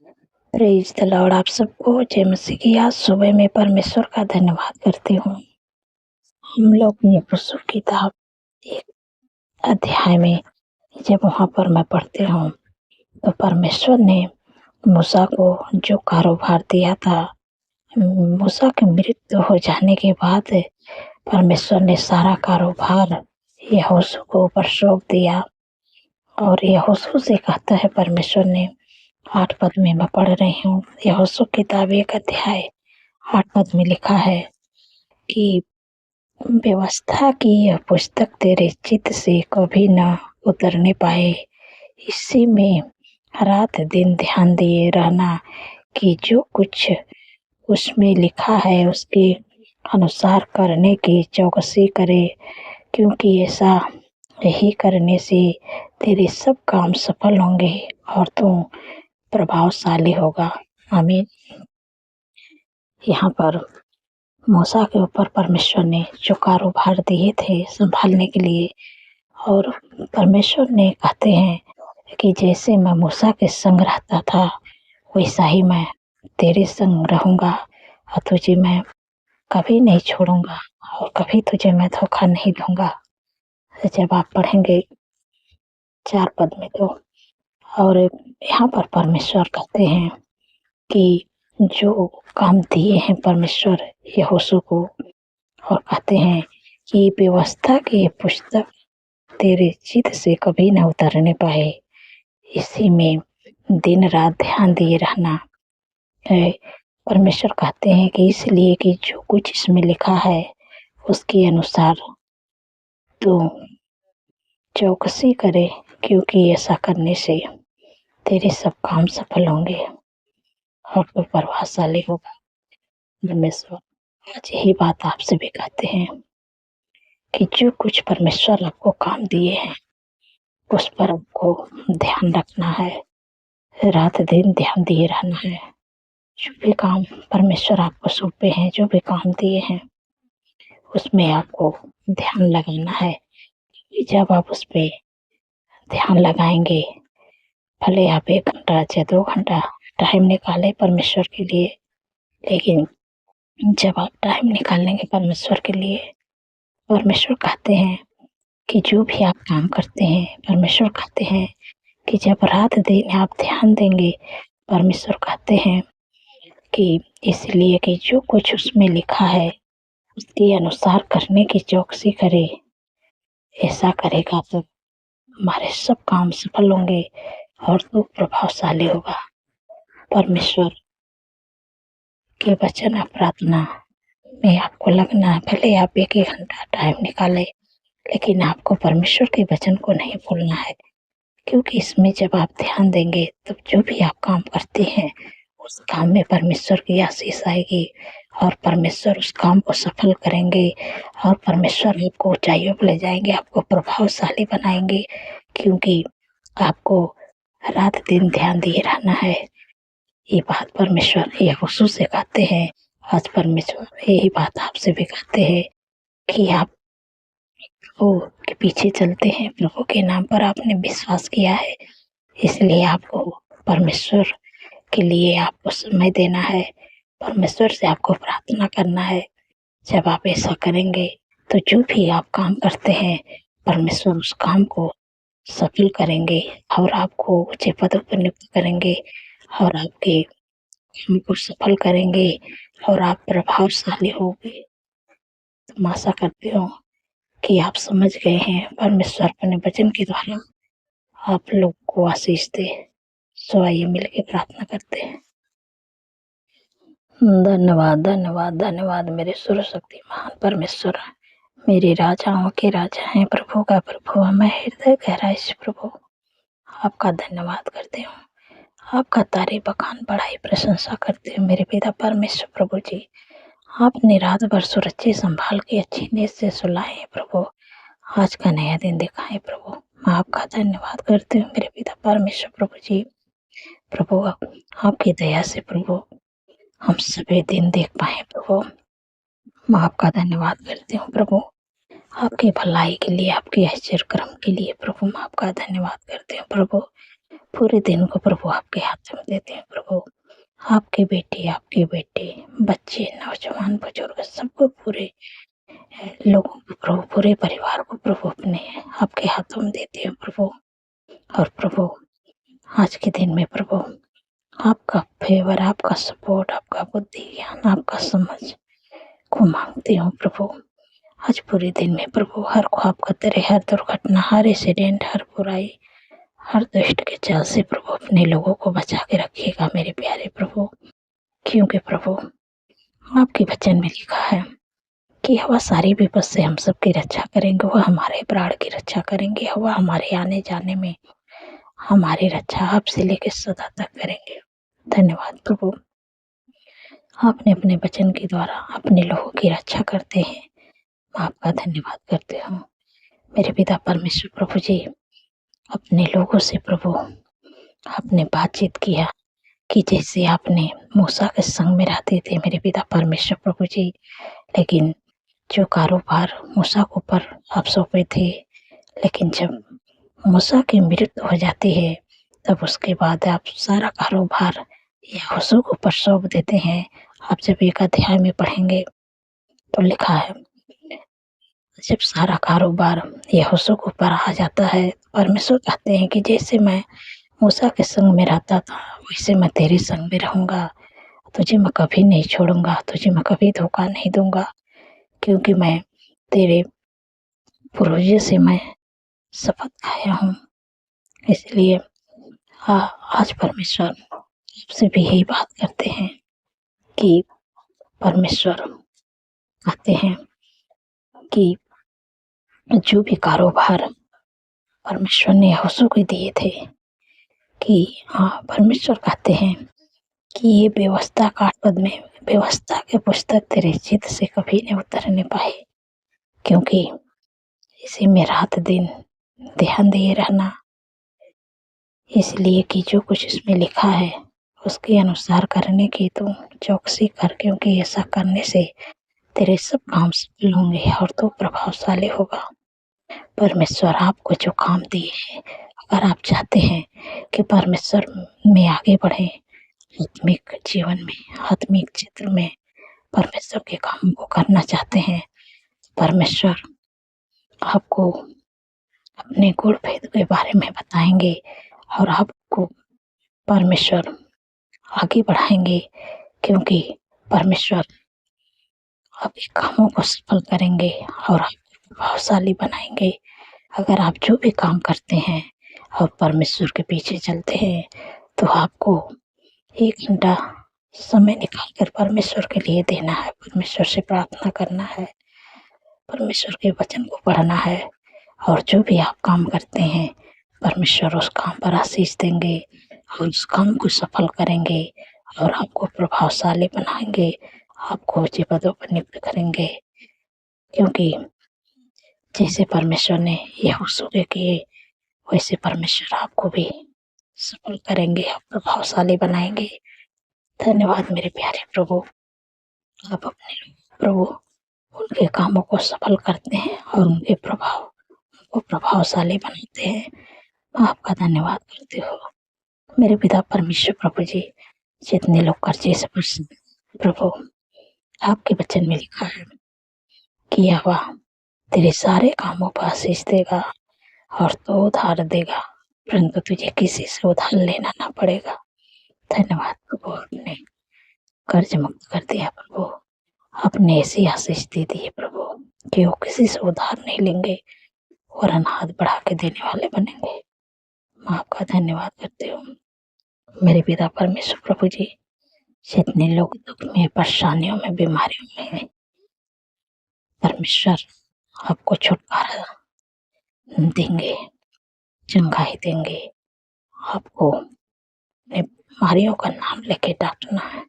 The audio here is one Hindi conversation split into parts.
Praise the Lord. आप सबको जय मसीह की। आज सुबह मैं परमेश्वर का धन्यवाद करती हूँ। हम लोग यहोशू की किताब एक अध्याय में जब वहाँ पर मैं पढ़ती हूँ तो परमेश्वर ने मूसा को जो कारोबार दिया था, मूसा की मृत्यु हो जाने के बाद परमेश्वर ने सारा कारोबार यहोशू को ऊपर सौंप दिया। और यहोशू से कहता है परमेश्वर ने 8 पद में मैं पढ़ रही हूँ। यहोशू की किताब 1 अध्याय 8 पद में लिखा है कि व्यवस्था की यह पुस्तक तेरे चित्त से कभी न उतरने पाए। इसी में रात दिन ध्यान दिए रहना कि जो कुछ उसमें लिखा है उसके अनुसार करने की चौकसी करे, क्योंकि ऐसा यही करने से तेरे सब काम सफल होंगे और तू प्रभावशाली होगा। आमीन। यहाँ पर मूसा के ऊपर परमेश्वर ने जो कारोबार दिए थे संभालने के लिए, और परमेश्वर ने कहते हैं कि जैसे मैं मूसा के संग रहता था वैसा ही मैं तेरे संग रहूँगा और तुझे मैं कभी नहीं छोड़ूंगा और कभी तुझे मैं धोखा नहीं दूंगा। जब आप पढ़ेंगे 4 पद में तो, और यहाँ पर परमेश्वर कहते हैं कि जो काम दिए हैं परमेश्वर यहोशू को, और कहते हैं कि व्यवस्था की पुस्तक तेरे चित्त से कभी न उतरने पाए। इसी में दिन रात ध्यान दिए रहना है। परमेश्वर कहते हैं कि इसलिए कि जो कुछ इसमें लिखा है उसके अनुसार तो चौकसी करे, क्योंकि ऐसा करने से तेरे सब काम सफल होंगे और तू प्रभावशाली होगा। परमेश्वर आज यही बात आपसे भी कहते हैं कि जो कुछ परमेश्वर आपको काम दिए हैं उस पर आपको ध्यान रखना है, रात दिन ध्यान दिए रहना है। जो भी काम परमेश्वर आपको सौंपे हैं, जो भी काम दिए हैं उसमें आपको ध्यान लगाना है। जब आप उस पे ध्यान लगाएंगे, भले आप 1 घंटा या 2 घंटा टाइम निकालें परमेश्वर के लिए, लेकिन जब आप टाइम निकालेंगे परमेश्वर के लिए, परमेश्वर कहते हैं कि जो भी आप काम करते हैं, परमेश्वर कहते हैं कि जब रात दिन आप ध्यान देंगे, परमेश्वर कहते हैं कि इसलिए कि जो कुछ उसमें लिखा है उसके अनुसार करने की चौकसी करे। ऐसा करेगा तो हमारे सब काम सफल होंगे और तू प्रभावशाली होगा। परमेश्वर के वचन और प्रार्थना में आपको लगना है। भले आप 1-1 घंटा टाइम निकालें, लेकिन आपको परमेश्वर के वचन को नहीं भूलना है, क्योंकि इसमें जब आप ध्यान देंगे तो जो भी आप काम करते हैं उस काम में परमेश्वर की आशीष आएगी और परमेश्वर उस काम को सफल करेंगे और परमेश्वर आपको ऊंचाइयों पर ले जाएंगे, आपको प्रभावशाली बनाएंगे, क्योंकि आपको रात दिन ध्यान दिए रहना है। ये बात परमेश्वर यहोशू से कहते हैं। आज परमेश्वर यही बात आपसे भी कहते हैं कि आप प्रभु के पीछे चलते हैं, प्रभु के नाम पर आपने विश्वास किया है, इसलिए आपको परमेश्वर के लिए आपको समय देना है, परमेश्वर से आपको प्रार्थना करना है। जब आप ऐसा करेंगे तो जो भी आप काम करते हैं परमेश्वर उस काम को सफल करेंगे और आपको ऊंचे पदों पर नियुक्त करेंगे और आपके काम को सफल करेंगे और आप प्रभावशाली होंगे। तो मैं आशा करती हूँ कि आप समझ गए हैं। परमेश्वर अपने वचन के द्वारा आप लोग को आशीष दे। सो आइए मिलकर प्रार्थना करते हैं। धन्यवाद धन्यवाद धन्यवाद मेरे सर्वशक्तिमान परमेश्वर, मेरे राजाओं के राजा हैं, प्रभु का प्रभु। मैं हृदय गहराई से प्रभु आपका धन्यवाद करती हूँ, आपका तारीफ बखान बढ़ाई प्रशंसा करते हैं मेरे पिता परमेश्वर। प्रभु जी, आपने रात भर सुरक्षित संभाल के अच्छी नींद से सुलाए प्रभु, आज का नया दिन दिखाए प्रभु। मैं आपका धन्यवाद करती हूँ मेरे पिता परमेश्वर। प्रभु जी, प्रभु आपकी दया से प्रभु हम सभी दिन देख पाए प्रभु। मैं आपका धन्यवाद करती हूँ प्रभु, आपकी भलाई के लिए, आपके आश्चर्य कर्म के लिए प्रभु। मैं आपका धन्यवाद करती हूँ प्रभु। पूरे दिन को प्रभु आपके हाथ में देते हैं प्रभु। आपके बेटे, बच्चे, नौजवान, बुजुर्ग सबको पूरे लोगों को प्रभु, पूरे परिवार को प्रभु अपने आपके हाथों में देते हैं प्रभु। और प्रभु आज के दिन में प्रभु आपका फेवर, आपका सपोर्ट, आपका बुद्धि ज्ञान, आपका समझ को मांगती हूँ प्रभु। आज पूरे दिन में प्रभु हर ख्वाब खतरे, हर दुर्घटना, हर एक्सीडेंट, हर बुराई, हर दुष्ट के चाल से प्रभु अपने लोगों को बचा के रखिएगा मेरे प्यारे प्रभु। क्योंकि प्रभु आपके वचन में लिखा है कि वह सारी विपद से हम सबकी रक्षा करेंगे, वह हमारे प्राण की रक्षा करेंगे, वह हमारे आने जाने में हमारी रक्षा आपसे लेकर सदा तक करेंगे। धन्यवाद प्रभु, आपने अपने वचन के द्वारा अपने लोगों की रक्षा करते हैं। मैं आपका धन्यवाद करती हूँ मेरे पिता परमेश्वर। प्रभु जी अपने लोगों से प्रभु आपने बातचीत किया कि जैसे आपने मूसा के संग में रहते थे मेरे पिता परमेश्वर प्रभु जी, लेकिन जो कारोबार मूसा के ऊपर आप सौंपे थे, लेकिन जब मूसा की मृत्यु हो जाती है तब उसके बाद आप सारा कारोबार यहोशू के ऊपर सौंप देते हैं। आप जब एक अध्याय में पढ़ेंगे तो लिखा है जब सारा कारोबार यहोशू के ऊपर आ जाता है, परमेश्वर कहते हैं कि जैसे मैं मूसा के संग में रहता था वैसे मैं तेरे संग में रहूँगा, तुझे मैं कभी नहीं छोड़ूंगा, तुझे मैं कभी धोखा नहीं दूंगा, क्योंकि मैं तेरे पूर्वजों से मैं शपथ खाया हूँ। इसलिए आज परमेश्वर आपसे भी यही बात करते हैं कि परमेश्वर कहते हैं कि जो भी कारोबार परमेश्वर ने यहोशू को दिए थे कि परमेश्वर कहते हैं कि ये व्यवस्था का पद में व्यवस्था के पुस्तक तेरे चित्त से कभी नहीं उतरने पाए, क्योंकि इसी में रात दिन ध्यान दिए रहना, इसलिए कि जो कुछ इसमें लिखा है उसके अनुसार करने की तुम चौकसी कर, क्योंकि ऐसा करने से तेरे सब काम सफल होंगे और तू प्रभावशाली होगा। परमेश्वर आपको जो काम दिए हैं, अगर आप चाहते हैं कि परमेश्वर में आगे बढ़े, आत्मिक जीवन में, आत्मिक क्षेत्र में परमेश्वर के काम को करना चाहते हैं, परमेश्वर आपको अपने गुण भेद के बारे में बताएंगे और आपको परमेश्वर आगे बढ़ाएंगे, क्योंकि परमेश्वर आपके कामों को सफल करेंगे और आपको प्रभावशाली बनाएंगे। अगर आप जो भी काम करते हैं और परमेश्वर के पीछे चलते हैं तो आपको 1 घंटा समय निकाल कर परमेश्वर के लिए देना है, परमेश्वर से प्रार्थना करना है, परमेश्वर के वचन को पढ़ना है, और जो भी आप काम करते हैं परमेश्वर उस काम पर आशीष देंगे और उस काम को सफल करेंगे और आपको प्रभावशाली बनाएंगे, आपको ऊंचे पदों पर नियुक्त करेंगे। क्योंकि जैसे परमेश्वर ने यहोशू के किए वैसे परमेश्वर आपको भी सफल करेंगे और प्रभावशाली बनाएंगे। धन्यवाद मेरे प्यारे प्रभु, आप अपने प्रभु उनके कामों को सफल करते हैं और उनके प्रभाव को प्रभावशाली बनाते हैं। मैं आपका धन्यवाद करती हूँ मेरे पिता परमेश्वर प्रभु जी। जितने लोग कर्जे से परेशान, प्रभु आपके वचन में लिखा है कि यहोवा तेरे सारे कामों पर आशीष देगा और तो उधार देगा, परंतु तुझे किसी से उधार लेना ना पड़ेगा। धन्यवाद प्रभु, आपने कर्ज मुक्त कर दिया प्रभु, आपने ऐसी आशीष दे दी है प्रभु कि वो किसी से उधार नहीं लेंगे और हाथ बढ़ा के देने वाले बनेंगे। मैं आपका धन्यवाद करती हूँ मेरे पिता परमेश्वर प्रभु जी। जितने लोग दुख में, परेशानियों में, बीमारियों में हैं, परमेश्वर आपको छुटकारा देंगे, चंगाई देंगे। आपको अपने बीमारियों का नाम लेके डांटना है,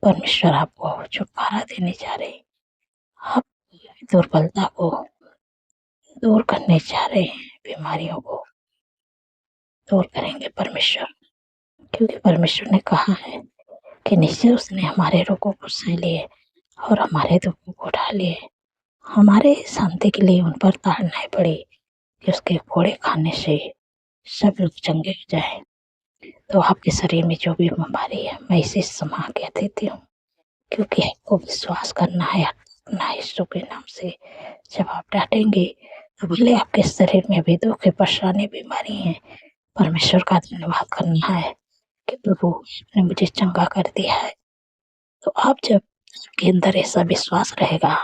परमेश्वर आपको छुटकारा देने जा रहे, आप दुर्बलता को दूर करने जा रहे हैं, बीमारियों को दूर करेंगे परमेश्वर, क्योंकि परमेश्वर ने कहा है कि निश्चय उसने हमारे रोगों को सह लिए और हमारे दुखों को उठा लिए। हमारे शांति के लिए उन पर ताड़नाएं पड़ी कि उसके कोड़े खाने से सब लोग चंगे हो जाए। तो आपके शरीर में जो भी बीमारी है मैं इसे समा के देती हूँ, क्योंकि आपको विश्वास करना है अपना यीशु के नाम से। जब आप डांटेंगे तो भले आपके शरीर में भी दुख है, परेशानी, बीमारी है, परमेश्वर का धन्यवाद करना है कि प्रभु ने मुझे चंगा कर दिया है। तो आप जब आपके अंदर ऐसा विश्वास रहेगा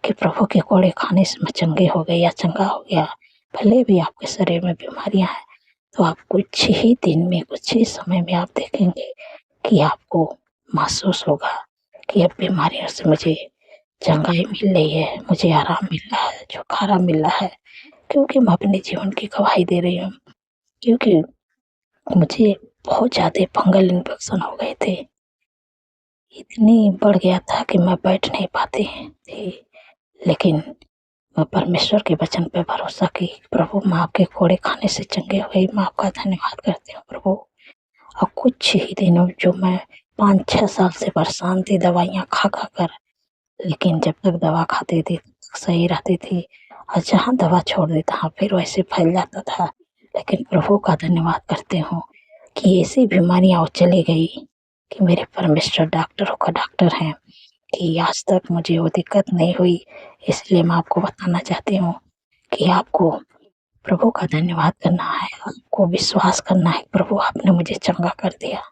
कि प्रभु के कोड़े खाने से मैं चंगे हो गए या चंगा हो गया, भले भी आपके शरीर में बीमारियां हैं, तो आप कुछ ही दिन में, कुछ ही समय में आप देखेंगे कि आपको महसूस होगा कि अब बीमारियों से मुझे चंगाई मिल रही है, मुझे आराम मिल रहा है, छुटकारा मिल रहा है। क्योंकि मैं अपने जीवन की गवाही दे रही हूँ, क्योंकि मुझे बहुत ज़्यादा फंगल इन्फेक्शन हो गए थे। इतनी बढ़ गया था कि मैं बैठ नहीं पाती थी, लेकिन मैं परमेश्वर के वचन पे भरोसा की। प्रभु मैं आपके कोड़े खाने से चंगे हुए, मैं आपका धन्यवाद करती हूँ प्रभु। और कुछ ही दिनों जो मैं 5-6 साल से परेशान थी दवाइयाँ खा कर, लेकिन जब तक दवा खाती थी तब तक सही रहती थी, और जहाँ दवा छोड़ देता हाँ फिर वैसे फैल जाता था। लेकिन प्रभु का धन्यवाद करती हूँ कि ऐसी बीमारियाँ चली गई कि मेरे परमेश्वर डॉक्टरों का डॉक्टर हैं, कि आज तक मुझे वो दिक्कत नहीं हुई। इसलिए मैं आपको बताना चाहती हूँ कि आपको प्रभु का धन्यवाद करना है, आपको विश्वास करना है। प्रभु आपने मुझे चंगा कर दिया,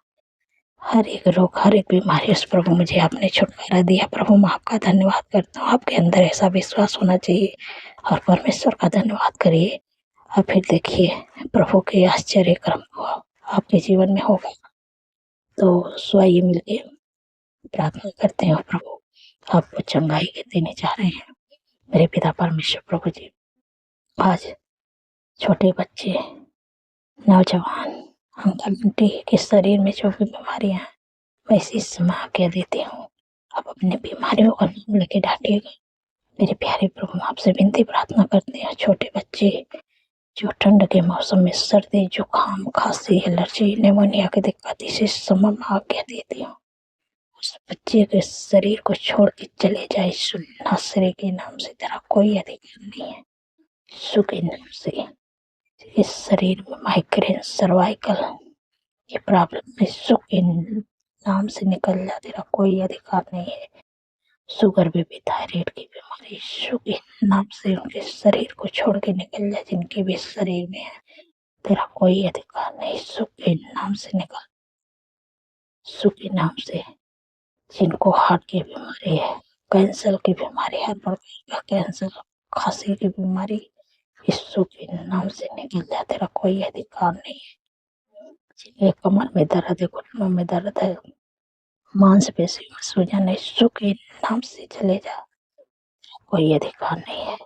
हर एक रोग, हर एक बीमारी से प्रभु मुझे आपने छुटकारा दिया। प्रभु मैं आपका धन्यवाद करता हूँ। आपके अंदर ऐसा विश्वास होना चाहिए और परमेश्वर का धन्यवाद करिए, और फिर देखिए प्रभु के आश्चर्य कर्म को आपके जीवन में होगा। तो स्वाइए मिलके प्रार्थना करते हैं। प्रभु आपको चंगाई देने जा रहे हैं मेरे पिता परमेश्वर। प्रभु जी आज छोटे बच्चे, नौजवान, अंकल आंटी के शरीर में जो भी बीमारियां हैं मैं इसी समय कह देती हूँ, आप अपने बीमारियों का नाम लेके डांटिएगा। मेरे प्यारे प्रभु आपसे विनती प्रार्थना करते हैं, छोटे बच्चे जो ठंड के मौसम में सर्दी, जुकाम, खांसी, एलर्जी, निमोनिया की दिक्कत, इसी समय में आज्ञा देती हूँ उस बच्चे के शरीर को छोड़ के चले जाए। यीशु नासरी के नाम से तेरा कोई अधिकार नहीं है। यीशु के नाम से इस शरीर में माइग्रेन, सर्वाइकल ये प्रॉब्लम यीशु के नाम से निकल जा, तेरा कोई अधिकार नहीं है। शुगर, बीपी, थायराइड की बीमारी यीशु के नाम से उनके शरीर को छोड़ के निकल जाए। जिनके भी शरीर में है तेरा कोई अधिकार नहीं, यीशु के नाम से निकल। यीशु के नाम से जिनको हार्ट की बीमारी है, कैंसर की बीमारी, हर प्रकार का कैंसर, खांसी की बीमारी यीशु के नाम से निकल जाए, तेरा कोई अधिकार नहीं है। जिनके कमर में दर्द है, घुटनों में दर्द है, मांसपेशी में सूजन है, यीशु के नाम से चले जा, कोई अधिकार नहीं है।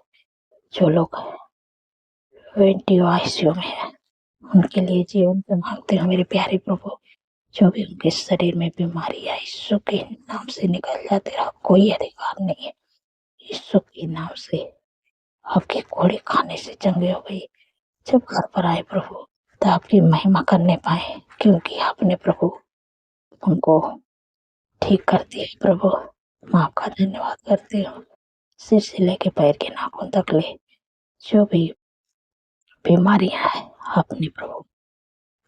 जो लोग वेंटियो आईसीयू में है उनके लिए जीवन पे मांगते हो मेरे प्यारे प्रभु। जो भी उनके शरीर में बीमारी है यीशु के नाम से निकल जा, तेरा कोई अधिकार नहीं है। यीशु के नाम से आपके कोड़े खाने से चंगे हो गई। जब घर पर आए प्रभु तो आपकी महिमा करने पाए, क्योंकि आपने प्रभु उनको ठीक कर दिया। प्रभु मैं आपका धन्यवाद करती हूँ। सिर से लेके पैर के नाखून तक ले जो भी बीमारियां हैं आपने प्रभु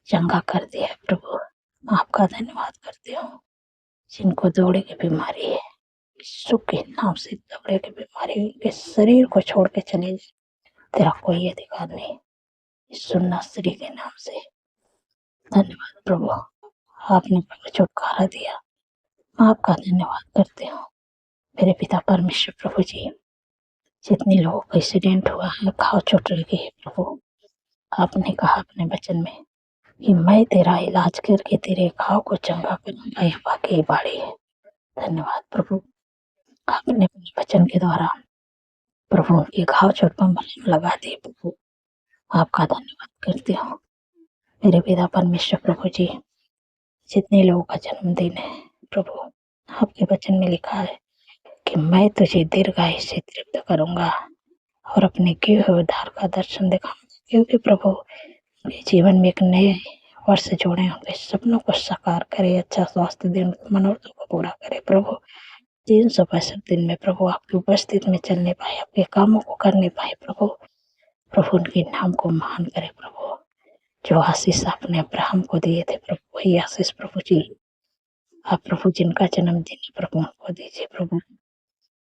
चंगा कर दिया है। प्रभु मैं आपका धन्यवाद करती हूँ। जिनको दौड़े की बीमारी है यीशु के नाम से दौड़े की बीमारी के शरीर को छोड़ के चले जाए, तेरा कोई अधिकार नहीं। यीशु नासरी के नाम से धन्यवाद प्रभु, आपने प्रभु छुटकारा दिया। मैं आपका धन्यवाद करती हूँ मेरे पिता परमेश्वर। प्रभु जी जितने लोगों का एक्सीडेंट हुआ है, घाव चोट लगी है प्रभु, आपने कहा अपने वचन में कि मैं तेरा इलाज करके तेरे घाव को चंगा करूंगा, यह वाकई बाड़ी है। धन्यवाद प्रभु, आपने अपने वचन के द्वारा प्रभु के घाव चोट पर मलहम लगा दिए। प्रभु आपका धन्यवाद करती हूँ मेरे पिता परमेश्वर। प्रभु जी जितने लोगों का जन्मदिन है प्रभु, आपके वचन में लिखा है कि मैं तुझे दीर्घायु से तृप्त करूंगा और अपने किए हुए उद्धार का दर्शन दिखाऊंगा। क्योंकि प्रभु मेरे जीवन में एक नए वर्ष जोड़े होंगे, सपनों को साकार करे, अच्छा स्वास्थ्य दे, मनोरथों को पूरा करे। प्रभु 365 दिन में प्रभु आपकी उपस्थिति में चलने पाए, आपके कामों को करने पाए। प्रभु उनके नाम को महान करे। प्रभु जो आशीष आपने अब्राहम को दिए थे प्रभु, वही आशीष प्रभु जी आप प्रभु जिनका जन्मदिन है प्रभु उनको दीजिए प्रभु।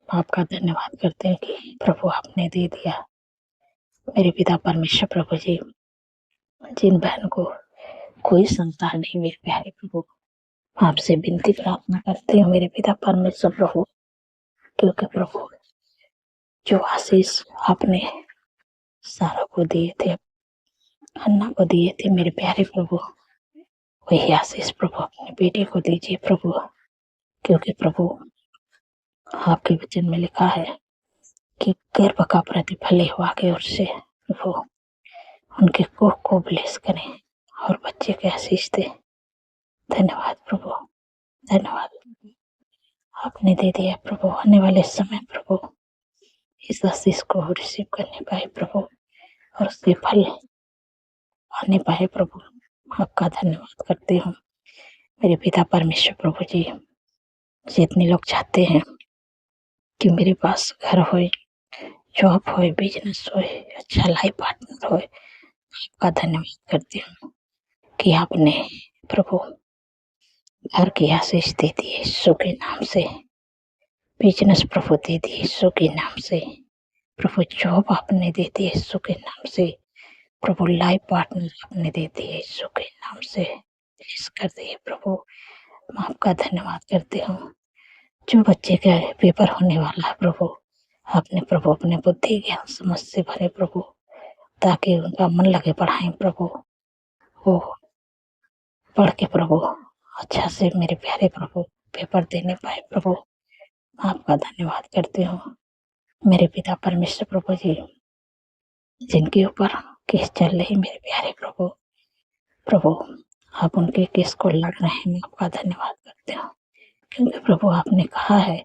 आपका धन्यवाद करते हैं कि प्रभु आपने दे दिया। मेरे पिता परमेश्वर प्रभु जी, जिन बहन को कोई संतान नहीं मेरे प्यारे प्रभु, आपसे विनती प्रार्थना करते हैं मेरे पिता परमेश्वर प्रभु, क्योंकि प्रभु जो आशीष आपने सारा को दिए थे, अन्ना को दिए थे मेरे प्यारे प्रभु, वही आशीष प्रभु अपने बेटे को दीजिए प्रभु, क्योंकि प्रभु आपके वचन में लिखा है कि गर्भ का प्रतिफल यहोवा की ओर से प्रभु उनके कोख को ब्लेस करें और बच्चे के आशीष दे। धन्यवाद प्रभु, धन्यवाद आपने दे दिया प्रभु। आने वाले समय प्रभु इस आशीष को रिसीव करने पाए प्रभु और उसके फल पाने पाए प्रभु। आपका धन्यवाद करती हूँ मेरे पिता परमेश्वर प्रभु जी। जितने लोग चाहते हैं कि मेरे पास घर होए, जॉब होए, बिजनेस होए, अच्छा लाइफ पार्टनर होए, आपका धन्यवाद करती हूँ कि आपने प्रभु घर की आशीष दे दी यीशु के नाम से, बिजनेस प्रभु दे दी यीशु के नाम से, प्रभु जॉब आपने दे दी यीशु के नाम से, प्रभु लाइफ पार्टनर आपने दे दी यीशु के नाम से ब्लेस कर दिए प्रभु। मैं आपका धन्यवाद करती हूँ। जो बच्चे का पेपर होने वाला है प्रभु, आपने प्रभु अपने बुद्धि ज्ञान समझ से भरे प्रभु, ताकि उनका मन लगे पढ़ाएं प्रभु, वो पढ़ के प्रभु अच्छा से मेरे प्यारे प्रभु पेपर देने पाए प्रभु। आपका धन्यवाद करती हूँ मेरे पिता परमेश्वर प्रभु जी, जिनके ऊपर केस चल रही मेरे प्यारे प्रभु, प्रभु आप उनके केस को लड़ रहे हैं। मैं आपका धन्यवाद करती हूँ, क्योंकि प्रभु आपने कहा है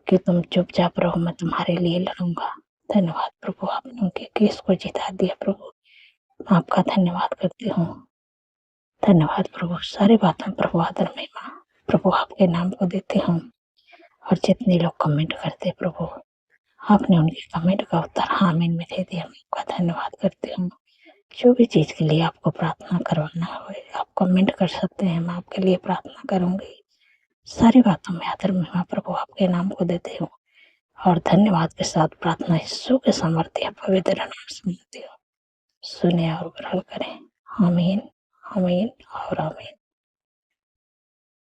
कि तुम चुपचाप रहो, मैं तुम्हारे लिए लड़ूंगा। धन्यवाद प्रभु, आपने उनके केस को जिता दिया प्रभु। मैं आपका धन्यवाद करती हूँ, धन्यवाद प्रभु। सारी बातों प्रभु आदर महिमा प्रभु आपके नाम को देते हूँ। और जितने लोग कमेंट करते प्रभु, आपने उनके कमेंट का उत्तर आमीन में दे दिया। मैं आपका धन्यवाद करती हूँ। जो भी चीज के लिए आपको प्रार्थना करवाना हो आप कमेंट कर सकते हैं, मैं आपके लिए प्रार्थना करूंगी। सारी बातों में आदर महिमा प्रभु आपके नाम को देते हूँ और धन्यवाद के साथ प्रार्थना यीशु के सामर्थ्य पवित्र नाम से सुने और ग्रहण करें। आमीन, आमीन और आमीन।